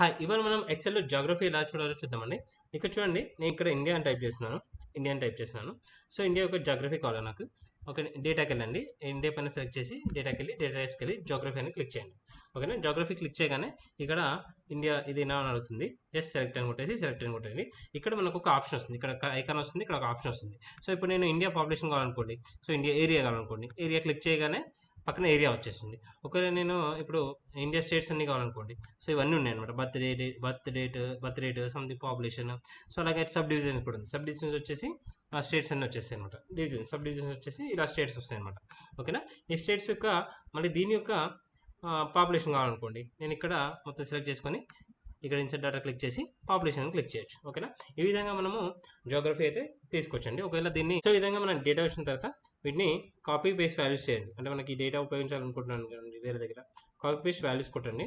Hi! ఇవాళ మనం ఎక్సెల్‌లో Geography ఎలా చూడాలో చూద్దామండి. ఇక్కడ చూడండి నేను ఇక్కడ ఇండియా అని టైప్ చేస్తున్నాను. ఇండియా అని టైప్ చేస్తున్నాను. సో, ఇండియా యొక్క జియోగ్రఫీ కావాలి నాకు. ఓకే. డేటాకెళ్ళండి. ఇండియా పైన సెలెక్ట్ చేసి డేటాకెళ్ళి డేటా టైప్స్‌కెళ్ళి జియోగ్రఫీ అని క్లిక్ చేయండి. ఓకేనా. జియోగ్రఫీ క్లిక్ చేయగానే ఇక్కడ ఇండియా ఇదేనా అని అడుగుతుంది. జస్ట్ సెలెక్ట్ అని కొట్టేసి సెలెక్ట్ అని కొట్టండి. ఇక్కడ మనకు ఒక ఆప్షన్ వస్తుంది. ఇక్కడ ఐకాన్ వస్తుంది. ఇక్కడ ఒక ఆప్షన్ వస్తుంది. సో, ఇప్పుడు నేను ఇండియా పాపులేషన్ కావాలనుకోండి. సో, ఇండియా ఏరియా కావాలనుకోండి. ఏరియా క్లిక్ చేయగానే పక్కన ఏరియా వచ్చేస్తుంది. ఒకవేళ నేను ఇప్పుడు ఇండియా స్టేట్స్ అన్నీ కావాలనుకోండి. సో, ఇవన్నీ ఉన్నాయన్నమాట. Birth rate something population. So, అలాగే సబ్ డివిజన్స్ కూడా ఉంది. సబ్ డివిజన్స్ వచ్చేసి ఆ స్టేట్స్ అన్నీ వచ్చేస్తాయి అనమాట. సబ్ డివిజన్స్ వచ్చేసి ఇలా స్టేట్స్ వస్తాయి అనమాట. ఓకేనా. ఈ స్టేట్స్ యొక్క మళ్ళీ దీని యొక్క పాపులేషన్ కావాలనుకోండి. నేను ఇక్కడ మొత్తం సెలెక్ట్ చేసుకొని ఇక్కడ ఇన్సర్ట్ డేటా క్లిక్ చేసి పాపులేషన్ క్లిక్ చేయొచ్చు. ఓకేనా. ఈ విధంగా మనము జియోగ్రఫీ అయితే తీసుకోవచ్చండి. ఒకవేళ దీన్ని సో ఈ విధంగా మనం డేటా వచ్చిన తర్వాత వీటిని కాపీ పేస్ట్ వాల్యూస్ చేయండి. అంటే మనకి డేటా ఉపయోగించాలనుకుంటున్నాను కదండి వేరే దగ్గర. కాపీ పేస్ట్ వాల్యూస్ కొట్టండి.